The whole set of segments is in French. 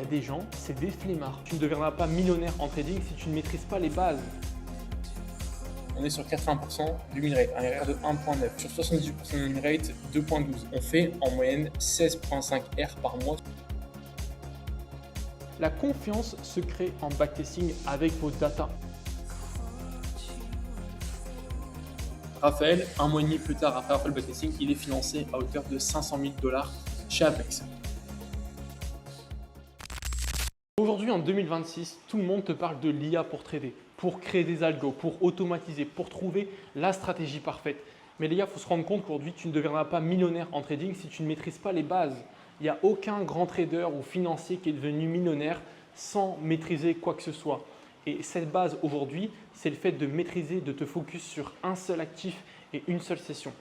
Il y a des gens, c'est des flemmards. Tu ne deviendras pas millionnaire en trading si tu ne maîtrises pas les bases. On est sur 80% du win rate, un RR de 1.9. Sur 78% de win rate, 2.12. On fait en moyenne 16.5 R par mois. La confiance se crée en backtesting avec vos datas. Raphaël, un mois et demi plus tard, après avoir fait le backtesting, il est financé à hauteur de 500 000 $ chez Apex. Aujourd'hui, en 2026, tout le monde te parle de l'IA pour trader, pour créer des algos, pour automatiser, pour trouver la stratégie parfaite. Mais les gars, il faut se rendre compte qu'aujourd'hui, tu ne deviendras pas millionnaire en trading si tu ne maîtrises pas les bases. Il n'y a aucun grand trader ou financier qui est devenu millionnaire sans maîtriser quoi que ce soit. Et cette base aujourd'hui, c'est le fait de maîtriser, de te focus sur un seul actif et une seule session.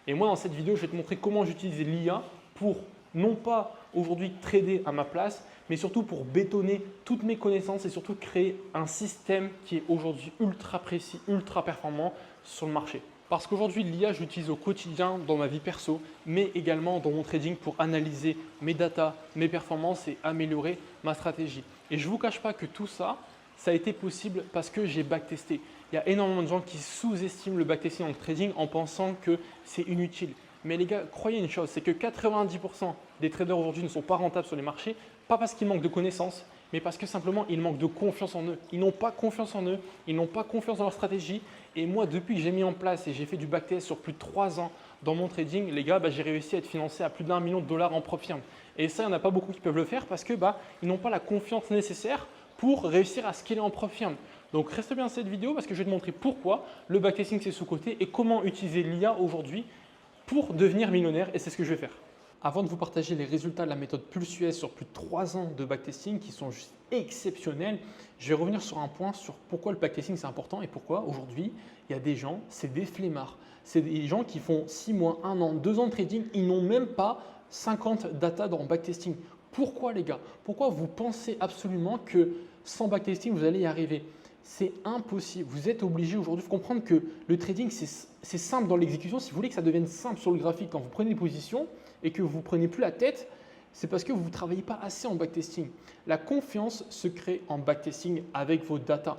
Et moi, dans cette vidéo, je vais te montrer comment j'utilise l'IA pour non pas aujourd'hui trader à ma place, mais surtout pour bétonner toutes mes connaissances et surtout créer un système qui est aujourd'hui ultra précis, ultra performant sur le marché. Parce qu'aujourd'hui, l'IA, je l'utilise au quotidien dans ma vie perso, mais également dans mon trading pour analyser mes datas, mes performances et améliorer ma stratégie. Et je ne vous cache pas que tout ça, ça a été possible parce que j'ai backtesté. Il y a énormément de gens qui sous-estiment le backtesting en trading en pensant que c'est inutile. Mais les gars, croyez une chose, c'est que 90% des traders aujourd'hui ne sont pas rentables sur les marchés, pas parce qu'ils manquent de connaissances, mais parce que simplement ils manquent de confiance en eux. Ils n'ont pas confiance en eux, ils n'ont pas confiance dans leur stratégie. Et moi, depuis que j'ai mis en place et j'ai fait du backtest sur plus de 3 ans dans mon trading, les gars, j'ai réussi à être financé à plus d'1 million de dollars en prop firme. Et ça, il n'y en a pas beaucoup qui peuvent le faire parce que ils n'ont pas la confiance nécessaire pour réussir à scaler en prop firme. Donc, reste bien dans cette vidéo parce que je vais te montrer pourquoi le backtesting c'est sous-coté et comment utiliser l'IA aujourd'hui pour devenir millionnaire, et c'est ce que je vais faire. Avant de vous partager les résultats de la méthode Pulse sur plus de 3 ans de backtesting qui sont juste exceptionnels, je vais revenir sur un point sur pourquoi le backtesting c'est important et pourquoi aujourd'hui il y a des gens, c'est des flemmards. C'est des gens qui font 6 mois, 1 an, 2 ans de trading, ils n'ont même pas 50 data dans backtesting. Pourquoi les gars? Pourquoi vous pensez absolument que sans backtesting vous allez y arriver? C'est impossible. Vous êtes obligé aujourd'hui de comprendre que le trading, c'est simple dans l'exécution. Si vous voulez que ça devienne simple sur le graphique, quand vous prenez des positions et que vous ne prenez plus la tête, c'est parce que vous ne travaillez pas assez en backtesting. La confiance se crée en backtesting avec vos datas.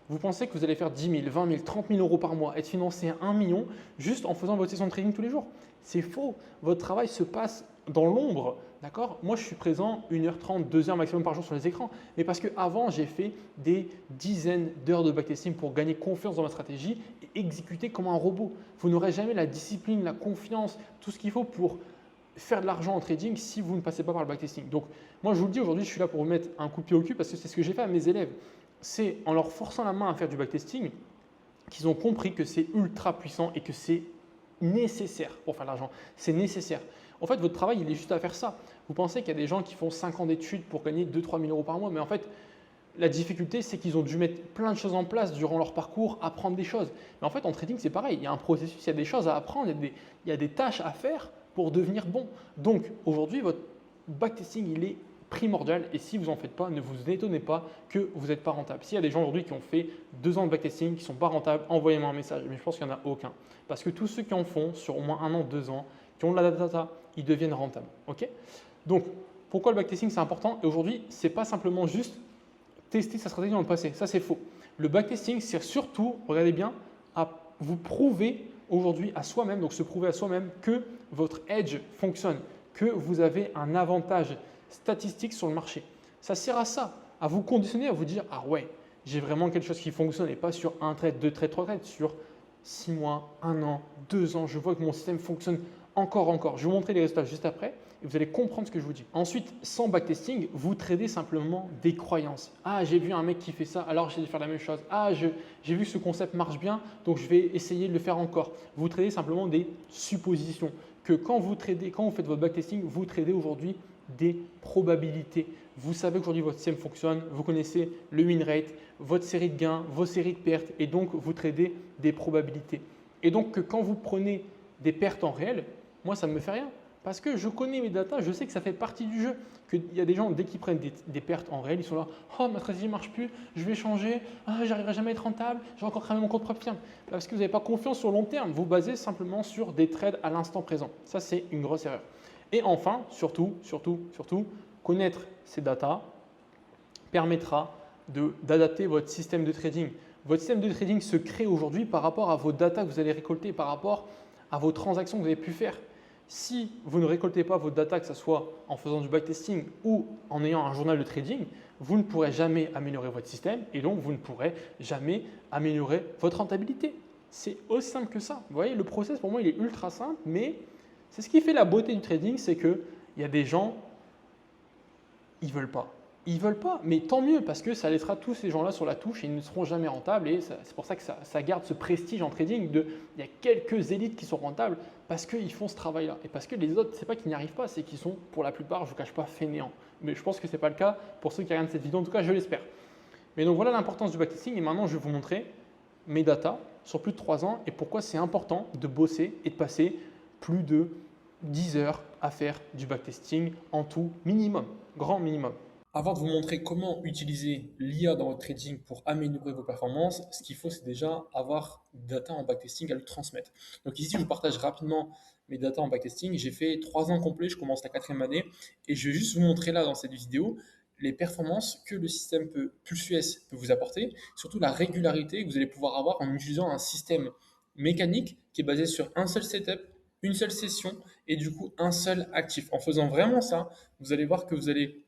Vous pensez que vous allez faire 10 000, 20 000, 30 000 euros par mois, être financé à 1 million juste en faisant votre session de trading tous les jours. C'est faux. Votre travail se passe dans l'ombre. D'accord? Moi, je suis présent 1h30, 2h maximum par jour sur les écrans. Mais parce qu'avant, j'ai fait des dizaines d'heures de backtesting pour gagner confiance dans ma stratégie et exécuter comme un robot. Vous n'aurez jamais la discipline, la confiance, tout ce qu'il faut pour faire de l'argent en trading si vous ne passez pas par le backtesting. Donc, moi, je vous le dis aujourd'hui, je suis là pour vous mettre un coup de pied au cul parce que c'est ce que j'ai fait à mes élèves. C'est en leur forçant la main à faire du backtesting qu'ils ont compris que c'est ultra puissant et que c'est nécessaire pour faire de l'argent. C'est nécessaire. En fait, votre travail, il est juste à faire ça. Vous pensez qu'il y a des gens qui font 5 ans d'études pour gagner 2-3 000 euros par mois, mais en fait, la difficulté, c'est qu'ils ont dû mettre plein de choses en place durant leur parcours, apprendre des choses. Mais en fait, en trading, c'est pareil. Il y a un processus, il y a des choses à apprendre, il y a des tâches à faire pour devenir bon. Donc, aujourd'hui, votre backtesting, il est primordial et si vous n'en faites pas, ne vous étonnez pas que vous n'êtes pas rentable. S'il y a des gens aujourd'hui qui ont fait 2 ans de backtesting, qui ne sont pas rentables, envoyez-moi un message. Mais je pense qu'il n'y en a aucun. Parce que tous ceux qui en font sur au moins 1 an, 2 ans, qui ont de la data, ils deviennent rentables. Ok? Donc, pourquoi le backtesting c'est important? Et aujourd'hui, ce n'est pas simplement juste tester sa stratégie dans le passé. Ça, c'est faux. Le backtesting sert surtout, regardez bien, à vous prouver aujourd'hui à soi-même, donc se prouver à soi-même que votre edge fonctionne, que vous avez un avantage statistique sur le marché. Ça sert à ça, à vous conditionner, à vous dire « Ah ouais, j'ai vraiment quelque chose qui fonctionne et pas sur un trade, 2 trades, 3 trades, sur 6 mois, 1 an, 2 ans, je vois que mon système fonctionne encore. Je vais vous montrer les résultats juste après et vous allez comprendre ce que je vous dis. Ensuite, sans backtesting, vous tradez simplement des croyances. Ah, j'ai vu un mec qui fait ça, alors j'ai de faire la même chose. Ah, j'ai vu que ce concept marche bien, donc je vais essayer de le faire encore. Vous tradez simplement des suppositions. Que quand vous tradez, quand vous faites votre backtesting, vous tradez aujourd'hui des probabilités. Vous savez qu'aujourd'hui votre système fonctionne, vous connaissez le win rate, votre série de gains, vos séries de pertes et donc vous tradez des probabilités. Et donc quand vous prenez des pertes en réel, moi ça ne me fait rien parce que je connais mes datas, je sais que ça fait partie du jeu. Qu'il y a des gens, dès qu'ils prennent des pertes en réel, ils sont là « Oh, ma stratégie ne marche plus, je vais changer, ah, j'arriverai jamais à être rentable, je vais encore cramer mon compte propre firme. » Parce que vous n'avez pas confiance sur le long terme, vous basez simplement sur des trades à l'instant présent. Ça, c'est une grosse erreur. Et enfin, surtout, connaître ses datas, permettra d'adapter votre système de trading. Votre système de trading se crée aujourd'hui par rapport à vos datas que vous allez récolter, par rapport à vos transactions que vous avez pu faire. Si vous ne récoltez pas vos datas, que ce soit en faisant du backtesting ou en ayant un journal de trading, vous ne pourrez jamais améliorer votre système et donc vous ne pourrez jamais améliorer votre rentabilité. C'est aussi simple que ça. Vous voyez, le process pour moi il est ultra simple, mais c'est ce qui fait la beauté du trading, c'est qu'il y a des gens, ils ne veulent pas. Ils ne veulent pas, mais tant mieux parce que ça laissera tous ces gens-là sur la touche et ils ne seront jamais rentables. Et c'est pour ça que ça garde ce prestige en trading. Il y a quelques élites qui sont rentables parce qu'ils font ce travail-là. Et parce que les autres, ce n'est pas qu'ils n'y arrivent pas, c'est qu'ils sont pour la plupart, je ne vous cache pas, fainéants. Mais je pense que ce n'est pas le cas pour ceux qui regardent cette vidéo. En tout cas, je l'espère. Mais donc voilà l'importance du backtesting. Et maintenant, je vais vous montrer mes datas sur plus de 3 ans et pourquoi c'est important de bosser et de passer plus de 10 heures à faire du backtesting en tout minimum, grand minimum. Avant de vous montrer comment utiliser l'IA dans votre trading pour améliorer vos performances, ce qu'il faut, c'est déjà avoir des data en backtesting à le transmettre. Donc ici, je vous partage rapidement mes data en backtesting. J'ai fait 3 ans complets, je commence la 4e année et je vais juste vous montrer là dans cette vidéo les performances que le système Pulse peut vous apporter, surtout la régularité que vous allez pouvoir avoir en utilisant un système mécanique qui est basé sur un seul setup, une seule session et du coup un seul actif. En faisant vraiment ça, vous allez voir que vous allez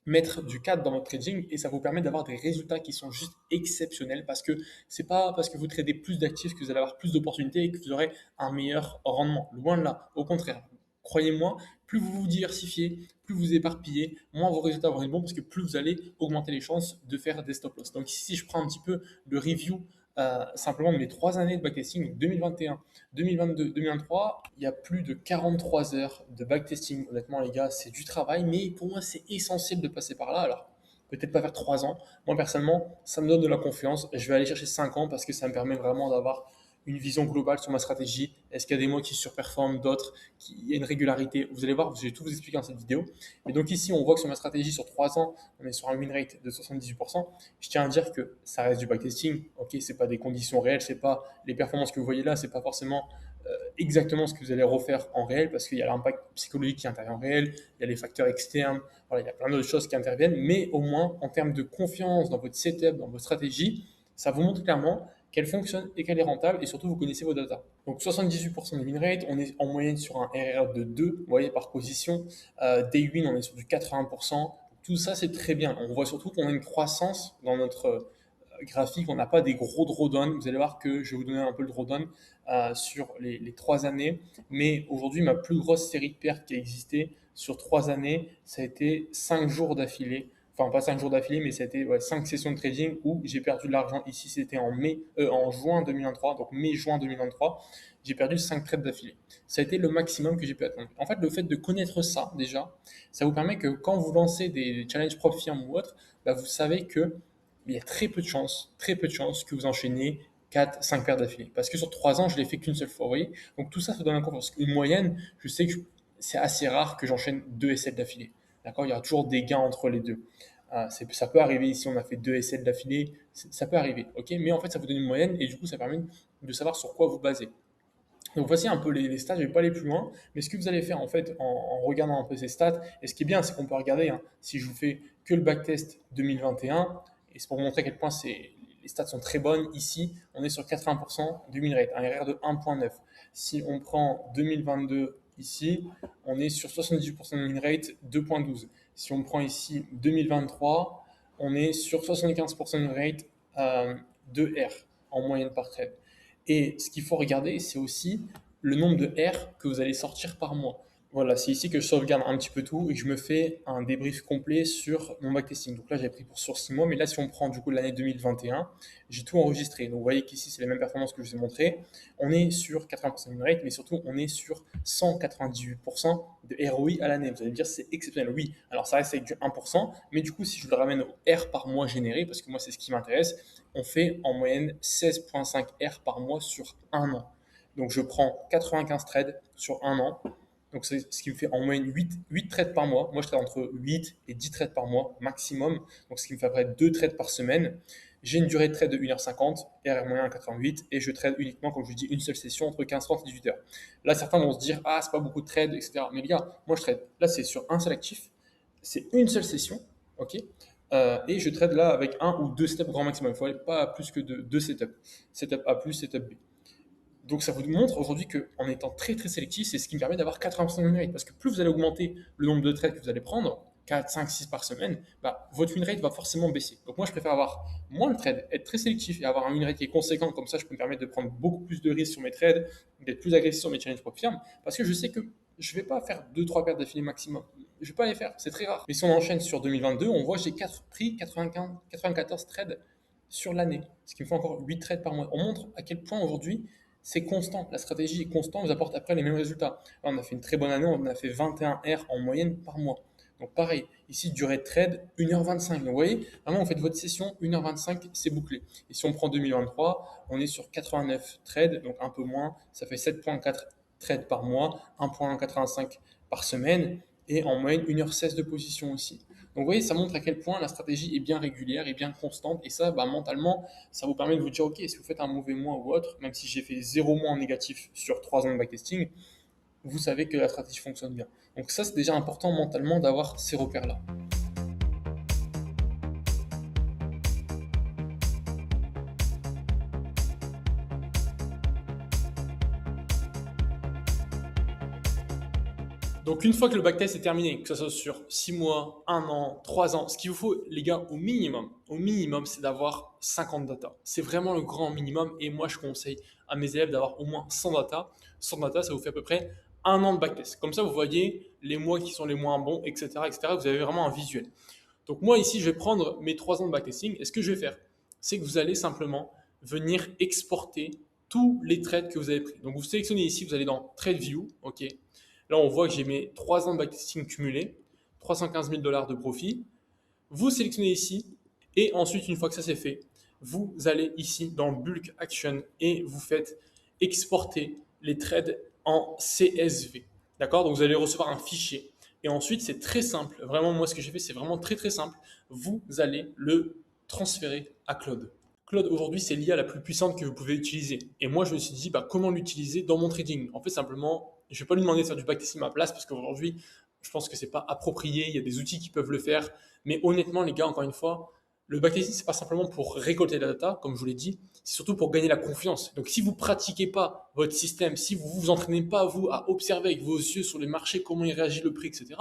mettre du cadre dans votre trading et ça vous permet d'avoir des résultats qui sont juste exceptionnels parce que c'est pas parce que vous tradez plus d'actifs que vous allez avoir plus d'opportunités et que vous aurez un meilleur rendement. Loin de là. Au contraire, croyez-moi, plus vous vous diversifiez, plus vous éparpillez, moins vos résultats vont être bons parce que plus vous allez augmenter les chances de faire des stop loss. Donc ici, je prends un petit peu le review simplement de mes 3 années de backtesting, 2021, 2022, 2023, il y a plus de 43 heures de backtesting. Honnêtement, les gars, c'est du travail, mais pour moi, c'est essentiel de passer par là. Alors, peut-être pas faire 3 ans. Moi, personnellement, ça me donne de la confiance. Je vais aller chercher 5 ans parce que ça me permet vraiment d'avoir une vision globale sur ma stratégie. Est-ce qu'il y a des mois qui surperforment, d'autres, il y a une régularité. Vous allez voir, je vais tout vous expliquer dans cette vidéo. Et donc ici, on voit que sur ma stratégie, sur 3 ans, on est sur un win rate de 78%. Je tiens à dire que ça reste du backtesting. Ok, c'est pas des conditions réelles, c'est pas les performances que vous voyez là, c'est pas forcément exactement ce que vous allez refaire en réel parce qu'il y a l'impact psychologique qui intervient en réel, il y a les facteurs externes, voilà, il y a plein d'autres choses qui interviennent, mais au moins en termes de confiance dans votre setup, dans votre stratégie, ça vous montre clairement qu'elle fonctionne et qu'elle est rentable et surtout vous connaissez vos data. Donc 78% de win rate, on est en moyenne sur un RR de 2, vous voyez, par position. Day win, on est sur du 80%. Tout ça, c'est très bien. On voit surtout qu'on a une croissance dans notre graphique, on n'a pas des gros drawdowns. Vous allez voir que je vais vous donner un peu le drawdown sur les 3 années. Mais aujourd'hui, ma plus grosse série de pertes qui a existé sur 3 années, ça a été 5 jours d'affilée. Enfin, pas 5 jours d'affilée, mais ça a été 5 sessions de trading où j'ai perdu de l'argent. Ici, c'était en juin 2023, donc mai-juin 2023. J'ai perdu 5 trades d'affilée. Ça a été le maximum que j'ai pu atteindre. En fait, le fait de connaître ça, déjà, ça vous permet que quand vous lancez des challenges propres firmes ou autres, bah, vous savez que il y a très peu de chances que vous enchaînez 4, 5 paires d'affilée. Parce que sur 3 ans, je l'ai fait qu'une seule fois, vous voyez. Donc tout ça, ça donne un confiance. Une moyenne, je sais que c'est assez rare que j'enchaîne 2 SL d'affilée. D'accord. Il y aura toujours des gains entre les deux. Ça peut arriver ici, on a fait 2 SL d'affilée, ça peut arriver, ok. Mais en fait, ça vous donne une moyenne et du coup, ça permet de savoir sur quoi vous basez. Donc voici un peu les stats, je ne vais pas aller plus loin, mais ce que vous allez faire en fait en regardant un peu ces stats, et ce qui est bien, c'est qu'on peut regarder, hein, si je vous fais que le backtest 2021, et c'est pour vous montrer à quel point les stats sont très bonnes, ici on est sur 80% du win rate, un RR de 1.9. Si on prend 2022 ici, on est sur 78% de win rate 2.12. Si on prend ici 2023, on est sur 75% de win rate 2R en moyenne par trade. Et ce qu'il faut regarder, c'est aussi le nombre de R que vous allez sortir par mois. Voilà, c'est ici que je sauvegarde un petit peu tout et que je me fais un débrief complet sur mon backtesting. Donc là, j'avais pris pour sur 6 mois, mais là, si on prend du coup l'année 2021, j'ai tout enregistré. Donc vous voyez qu'ici, c'est les mêmes performances que je vous ai montrées. On est sur 80% de win rate, mais surtout, on est sur 198% de ROI à l'année. Vous allez me dire, c'est exceptionnel. Oui, alors ça reste avec du 1%, mais du coup, si je le ramène au R par mois généré, parce que moi, c'est ce qui m'intéresse, on fait en moyenne 16,5 R par mois sur un an. Donc je prends 95 trades sur un an. Donc c'est ce qui me fait en moyenne 8 trades par mois. Moi, je trade entre 8 et 10 trades par mois maximum. Donc ce qui me fait après 2 trades par semaine. J'ai une durée de trade de 1h50, RR moyen à 88, et je trade uniquement, comme je vous dis, une seule session entre 15h30 et 18h. Là, certains vont se dire, ah, c'est pas beaucoup de trades, etc. Mais les gars, moi, je trade. Là, c'est sur un seul actif. C'est une seule session. OK. Et je trade là avec un ou deux steps grand maximum. Il ne faut aller pas plus que deux setups. Setup A plus, setup B. Donc ça vous montre aujourd'hui qu'en étant très très sélectif, c'est ce qui me permet d'avoir 80% de win rate. Parce que plus vous allez augmenter le nombre de trades que vous allez prendre, 4, 5, 6 par semaine, bah, votre win rate va forcément baisser. Donc moi je préfère avoir moins de trades, être très sélectif et avoir un win rate qui est conséquent. Comme ça je peux me permettre de prendre beaucoup plus de risques sur mes trades, d'être plus agressif sur mes challenges propres firmes. Parce que je sais que je ne vais pas faire 2-3 pertes d'affilée maximum. Je ne vais pas les faire, c'est très rare. Mais si on enchaîne sur 2022, on voit que j'ai pris 94 trades sur l'année, ce qui me fait encore 8 trades par mois. On montre à quel point aujourd'hui c'est constant. La stratégie est constante, vous apporte après les mêmes résultats. Là, on a fait une très bonne année, on a fait 21 R en moyenne par mois. Donc pareil, ici, durée de trade, 1h25. Donc vous voyez, vraiment, vous faites votre session, 1h25, c'est bouclé. Et si on prend 2023, on est sur 89 trades, donc un peu moins, ça fait 7,4 trades par mois, 1,85 par semaine, et en moyenne 1h16 de position aussi. Donc vous voyez, ça montre à quel point la stratégie est bien régulière et bien constante. Et ça, bah, mentalement, ça vous permet de vous dire, ok, si vous faites un mauvais mois ou autre, même si j'ai fait 0 mois en négatif sur 3 ans de backtesting, vous savez que la stratégie fonctionne bien. Donc ça, c'est déjà important mentalement d'avoir ces repères-là. Donc une fois que le backtest est terminé, que ce soit sur 6 mois, 1 an, 3 ans, ce qu'il vous faut, les gars, au minimum, c'est d'avoir 50 data. C'est vraiment le grand minimum et moi je conseille à mes élèves d'avoir au moins 100 data. 100 data, ça vous fait à peu près 1 an de backtest. Comme ça, vous voyez les mois qui sont les moins bons, etc., etc. Vous avez vraiment un visuel. Donc moi ici, je vais prendre mes 3 ans de backtesting et ce que je vais faire, c'est que vous allez simplement venir exporter tous les trades que vous avez pris. Donc vous sélectionnez ici, vous allez dans TradeView, ok. Là, on voit que j'ai mes 3 ans de backtesting cumulés, 315 000 $ de profit. Vous sélectionnez ici et ensuite, une fois que ça c'est fait, vous allez ici dans Bulk Action et vous faites exporter les trades en CSV. D'accord? Donc vous allez recevoir un fichier. Et ensuite, c'est très simple. Vraiment, moi, ce que j'ai fait, c'est vraiment très très simple. Vous allez le transférer à Claude. Claude, aujourd'hui, c'est l'IA la plus puissante que vous pouvez utiliser. Et moi, je me suis dit, bah, comment l'utiliser dans mon trading? En fait, simplement, je ne vais pas lui demander de faire du backtesting à ma place parce qu'aujourd'hui, je pense que ce n'est pas approprié. Il y a des outils qui peuvent le faire. Mais honnêtement, les gars, encore une fois, le backtesting, c'est pas simplement pour récolter la data, comme je vous l'ai dit, c'est surtout pour gagner la confiance. Donc, si vous pratiquez pas votre système, si vous vous entraînez pas, vous, à observer avec vos yeux sur les marchés, comment il réagit le prix, etc.,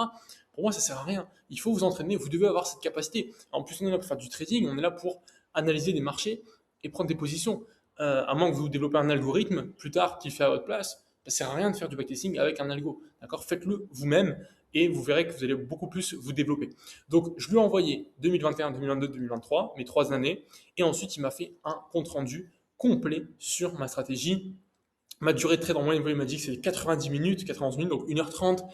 pour moi, ça sert à rien. Il faut vous entraîner, vous devez avoir cette capacité. En plus, on est là pour faire du trading, on est là pour analyser des marchés et prendre des positions. À moins que vous développez un algorithme plus tard qui fait à votre place, ça sert à rien de faire du backtesting avec un algo. D'accord? Faites-le vous-même et vous verrez que vous allez beaucoup plus vous développer. Donc, je lui ai envoyé 2021, 2022, 2023, mes 3 années, et ensuite, il m'a fait un compte-rendu complet sur ma stratégie. Ma durée de trade en moyenne, il m'a dit que c'est 90 minutes, 91 minutes, donc 1h30,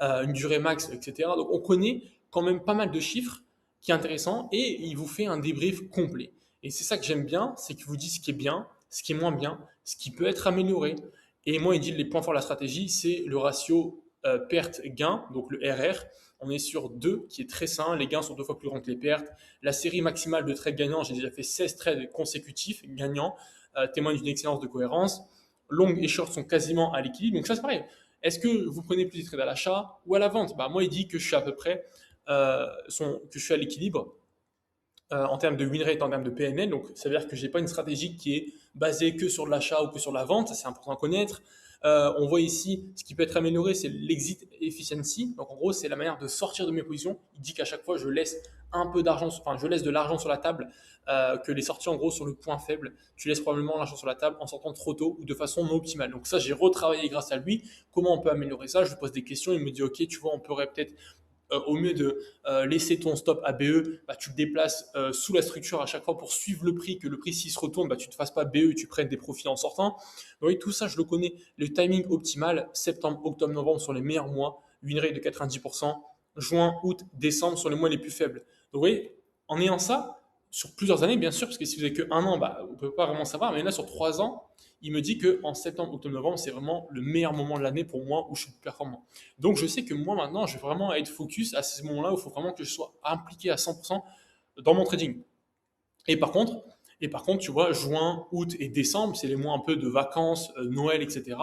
une durée max, etc. Donc, on connaît quand même pas mal de chiffres qui est intéressant et il vous fait un débrief complet. Et c'est ça que j'aime bien, c'est qu'il vous dit ce qui est bien, ce qui est moins bien, ce qui peut être amélioré. Et moi, il dit les points forts de la stratégie, c'est le ratio perte-gain, donc le RR. On est sur 2, qui est très sain. Les gains sont 2 fois plus grands que les pertes. La série maximale de trades gagnants, j'ai déjà fait 16 trades consécutifs gagnants, témoigne d'une excellence de cohérence. Long et short sont quasiment à l'équilibre. Donc ça, c'est pareil. Est-ce que vous prenez plus de trades à l'achat ou à la vente? Bah, moi, il dit que je suis à peu près que je suis à l'équilibre en termes de win rate, en termes de PNL. Donc, ça veut dire que je n'ai pas une stratégie qui est basée que sur l'achat ou que sur la vente. Ça, c'est important à connaître. On voit ici, ce qui peut être amélioré, c'est l'exit efficiency. Donc, en gros, c'est la manière de sortir de mes positions. Il dit qu'à chaque fois, je laisse un peu d'argent, enfin, je laisse de l'argent sur la table, que les sorties, en gros, sur le point faible, tu laisses probablement l'argent sur la table en sortant trop tôt ou de façon non optimale. Donc, ça, j'ai retravaillé grâce à lui. Comment on peut améliorer ça? Je lui pose des questions. Il me dit, OK, tu vois, on pourrait peut-être au mieux de laisser ton stop ABE, bah, tu le déplaces sous la structure à chaque fois pour suivre le prix, que le prix s'il se retourne, bah, tu ne te fasses pas BE, tu prennes des profits en sortant. Donc oui, tout ça, je le connais. Le timing optimal, septembre, octobre, novembre sont les meilleurs mois, win rate de 90%, juin, août, décembre sont les mois les plus faibles. Donc vous voyez, en ayant ça, sur plusieurs années, bien sûr, parce que si vous avez que 1 an, bah, vous ne pouvez pas vraiment savoir, mais là, sur 3 ans, il me dit qu'en septembre, octobre, novembre, c'est vraiment le meilleur moment de l'année pour moi où je suis performant. Donc je sais que moi maintenant, je vais vraiment être focus à ce moment-là où il faut vraiment que je sois impliqué à 100% dans mon trading. Et par contre, tu vois, juin, août et décembre, c'est les mois un peu de vacances, Noël, etc.,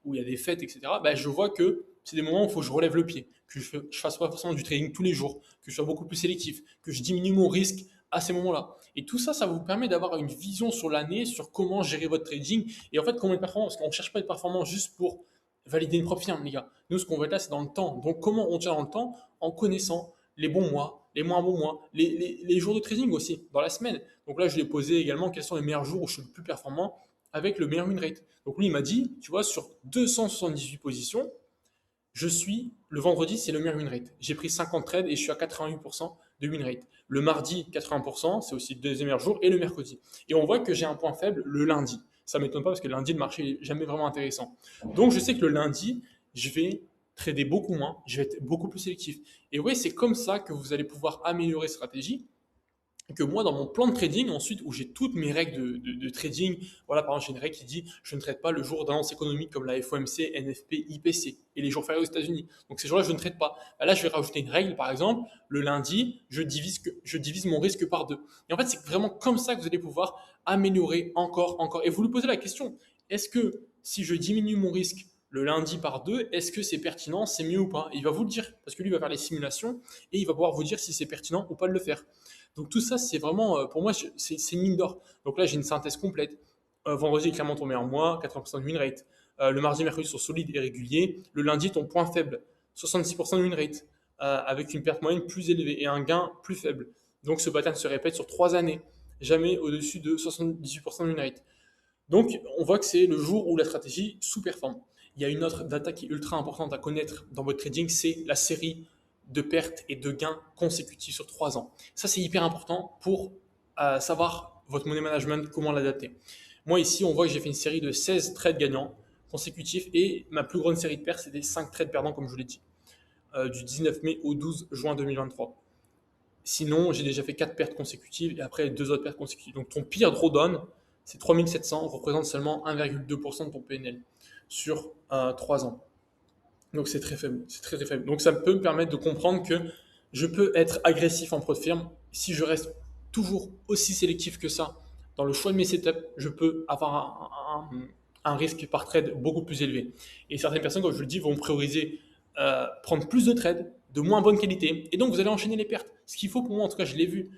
où il y a des fêtes, etc., bah, je vois que C'est des moments où il faut que je relève le pied, que je fasse pas forcément du trading tous les jours, que je sois beaucoup plus sélectif, que je diminue mon risque à ces moments-là. Et tout ça, ça vous permet d'avoir une vision sur l'année, sur comment gérer votre trading et en fait comment être performant. Parce qu'on ne cherche pas à être performant juste pour valider une propre firme, les gars. Nous, ce qu'on veut être là, c'est dans le temps. Donc, comment on tient dans le temps? En connaissant les bons mois, les moins bons mois, les jours de trading aussi, dans la semaine. Donc là, je lui ai posé également quels sont les meilleurs jours où je suis le plus performant avec le meilleur win rate. Donc lui, il m'a dit, tu vois, sur 278 positions, le vendredi, c'est le meilleur win rate. J'ai pris 50 trades et je suis à 88% de win rate. Le mardi, 80%, c'est aussi le deuxième meilleur jour, et le mercredi. Et on voit que j'ai un point faible le lundi. Ça ne m'étonne pas parce que le lundi, le marché n'est jamais vraiment intéressant. Donc je sais que le lundi, je vais trader beaucoup moins, je vais être beaucoup plus sélectif. Et oui, c'est comme ça que vous allez pouvoir améliorer stratégie que moi, dans mon plan de trading, ensuite, où j'ai toutes mes règles de trading, voilà, par exemple, j'ai une règle qui dit je ne trade pas le jour d'annonce économique comme la FOMC, NFP, IPC et les jours fériés aux États-Unis. Donc, ces jours-là, je ne trade pas. Là, je vais rajouter une règle, par exemple, le lundi, je divise mon risque par deux. Et en fait, c'est vraiment comme ça que vous allez pouvoir améliorer encore. Et vous lui posez la question est-ce que si je diminue mon risque le lundi par deux, est-ce que c'est pertinent, c'est mieux ou pas? Et il va vous le dire, parce que lui, il va faire les simulations et il va pouvoir vous dire si c'est pertinent ou pas de le faire. Donc tout ça, c'est vraiment, pour moi, c'est une mine d'or. Donc là, j'ai une synthèse complète. Vendredi, clairement ton meilleur mois, 80% de win rate. Le mardi, mercredi sont solides et réguliers. Le lundi, ton point faible, 66% de win rate, avec une perte moyenne plus élevée et un gain plus faible. Donc ce pattern se répète sur 3 années, jamais au-dessus de 78% de win rate. Donc on voit que c'est le jour où la stratégie sous-performe. Il y a une autre data qui est ultra importante à connaître dans votre trading, c'est la série de pertes et de gains consécutifs sur 3 ans. Ça, c'est hyper important pour savoir votre money management, comment l'adapter. Moi, ici, on voit que j'ai fait une série de 16 trades gagnants consécutifs et ma plus grande série de pertes, c'était 5 trades perdants, comme je vous l'ai dit, du 19 mai au 12 juin 2023. Sinon, j'ai déjà fait 4 pertes consécutives et après 2 autres pertes consécutives. Donc, ton pire drawdown, c'est 3700, représente seulement 1,2% de ton PNL sur 3 ans. Donc c'est très faible, c'est très faible. Donc ça peut me permettre de comprendre que je peux être agressif en pro de firme. Si je reste toujours aussi sélectif que ça dans le choix de mes setups, je peux avoir un risque par trade beaucoup plus élevé. Et certaines personnes, comme je le dis, vont prioriser prendre plus de trades de moins bonne qualité. Et donc vous allez enchaîner les pertes. Ce qu'il faut pour moi, en tout cas je l'ai vu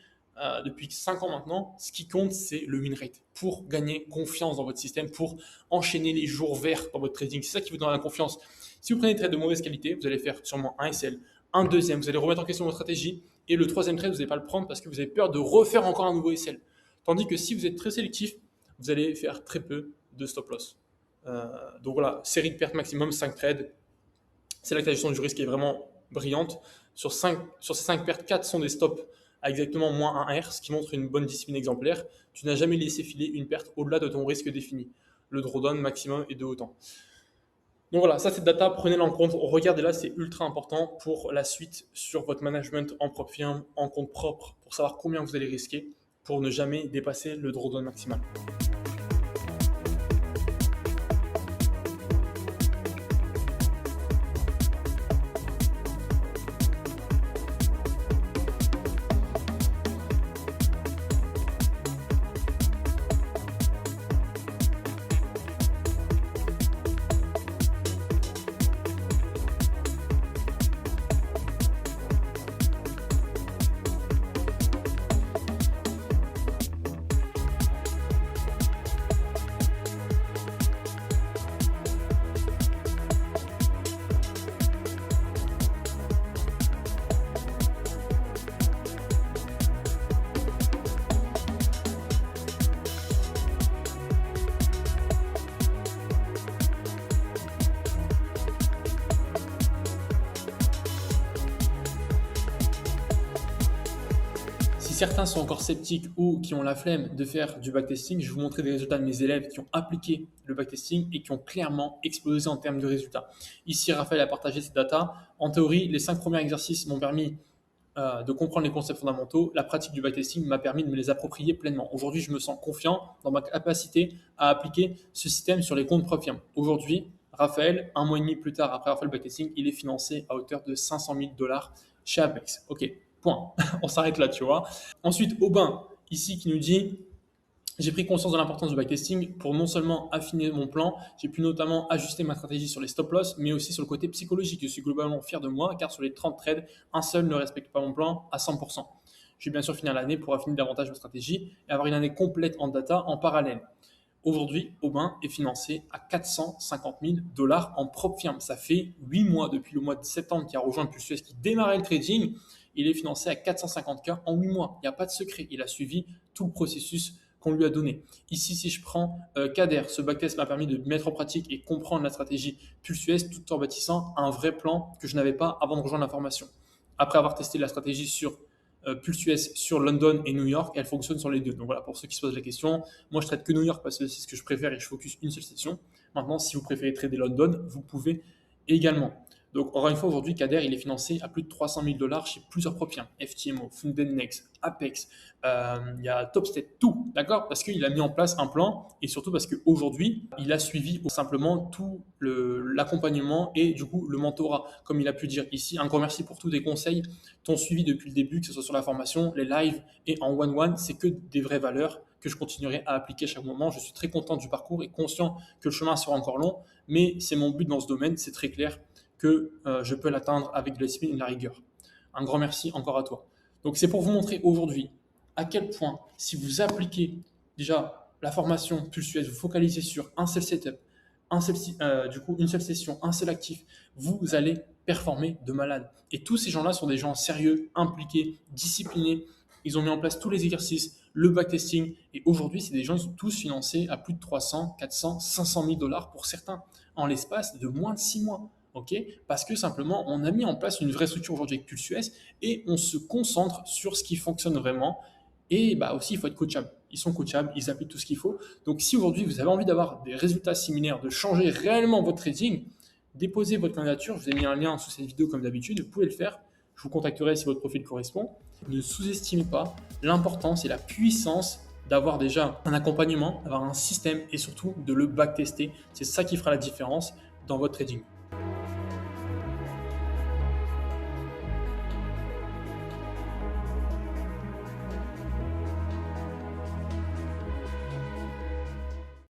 depuis 5 ans maintenant, ce qui compte c'est le win rate. Pour gagner confiance dans votre système, pour enchaîner les jours verts dans votre trading. C'est ça qui vous donne la confiance. Si vous prenez des trades de mauvaise qualité, vous allez faire sûrement un SL, un deuxième, vous allez remettre en question votre stratégie, et le troisième trade, vous n'allez pas le prendre parce que vous avez peur de refaire encore un nouveau SL. Tandis que si vous êtes très sélectif, vous allez faire très peu de stop loss. Donc voilà, série de pertes maximum, 5 trades. C'est là que la gestion du risque est vraiment brillante. Sur ces 5 pertes, 4 sont des stops à exactement moins 1 R, ce qui montre une bonne discipline exemplaire. Tu n'as jamais laissé filer une perte au-delà de ton risque défini. Le drawdown maximum est de autant. Donc voilà, ça c'est data, prenez-la en compte, regardez-la, c'est ultra important pour la suite sur votre management en propre firme, en compte propre, pour savoir combien vous allez risquer, pour ne jamais dépasser le drawdown maximal. Si certains sont encore sceptiques ou qui ont la flemme de faire du backtesting, je vais vous montrer des résultats de mes élèves qui ont appliqué le backtesting et qui ont clairement explosé en termes de résultats. Ici, Raphaël a partagé ces datas. En théorie, les 5 premiers exercices m'ont permis de comprendre les concepts fondamentaux. La pratique du backtesting m'a permis de me les approprier pleinement. Aujourd'hui, je me sens confiant dans ma capacité à appliquer ce système sur les comptes propres firmes. Aujourd'hui, Raphaël, 1 mois et demi plus tard, après avoir fait le backtesting, il est financé à hauteur de 500 000 $ chez Apex. Ok, point. On s'arrête là, tu vois. Ensuite, Aubin, ici, qui nous dit j'ai pris conscience de l'importance du backtesting pour non seulement affiner mon plan, j'ai pu notamment ajuster ma stratégie sur les stop loss, mais aussi sur le côté psychologique. Je suis globalement fier de moi, car sur les 30 trades, un seul ne respecte pas mon plan à 100%. Je vais bien sûr finir l'année pour affiner davantage ma stratégie et avoir une année complète en data en parallèle. Aujourd'hui, Aubin est financé à 450 000 dollars en propre firme. Ça fait 8 mois depuis le mois de septembre qu'il a rejoint Pulse US, qui démarrait le trading. Il est financé à 450K en 8 mois. Il n'y a pas de secret. Il a suivi tout le processus qu'on lui a donné. Ici, si je prends Kader, ce backtest m'a permis de mettre en pratique et comprendre la stratégie Pulse US tout en bâtissant un vrai plan que je n'avais pas avant de rejoindre la formation. Après avoir testé la stratégie sur Pulse US sur London et New York, elle fonctionne sur les deux. Donc voilà, pour ceux qui se posent la question, moi je traite que New York parce que c'est ce que je préfère et je focus une seule session. Maintenant, si vous préférez trader London, vous pouvez également. Donc, encore une fois, aujourd'hui, Kader, il est financé à plus de 300 000 dollars chez plusieurs propres FTMO, Fundennex, Apex, il y a Topstep, tout, d'accord? Parce qu'il a mis en place un plan et surtout parce qu'aujourd'hui, il a suivi simplement tout l'accompagnement et du coup le mentorat. Comme il a pu dire ici, un grand merci pour tous tes conseils, ton suivi depuis le début, que ce soit sur la formation, les lives et en one-one, c'est que des vraies valeurs que je continuerai à appliquer à chaque moment. Je suis très content du parcours et conscient que le chemin sera encore long, mais c'est mon but dans ce domaine, c'est très clair que je peux l'atteindre avec de la discipline et de la rigueur. Un grand merci encore à toi. Donc c'est pour vous montrer aujourd'hui à quel point, si vous appliquez déjà la formation Pulse US, vous focalisez sur un seul setup, une seule session, un seul actif, vous allez performer de malade. Et tous ces gens-là sont des gens sérieux, impliqués, disciplinés. Ils ont mis en place tous les exercices, le backtesting. Et aujourd'hui, c'est des gens qui sont tous financés à plus de 300, 400, 500 000 dollars pour certains en l'espace de moins de 6 mois. Parce que simplement, on a mis en place une vraie structure aujourd'hui avec Pulse US et on se concentre sur ce qui fonctionne vraiment. Et aussi, il faut être coachable. Ils sont coachables, ils appliquent tout ce qu'il faut. Donc, si aujourd'hui, vous avez envie d'avoir des résultats similaires, de changer réellement votre trading, déposez votre candidature. Je vous ai mis un lien sous cette vidéo comme d'habitude. Vous pouvez le faire. Je vous contacterai si votre profil correspond. Ne sous-estimez pas l'importance et la puissance d'avoir déjà un accompagnement, d'avoir un système et surtout de le backtester. C'est ça qui fera la différence dans votre trading.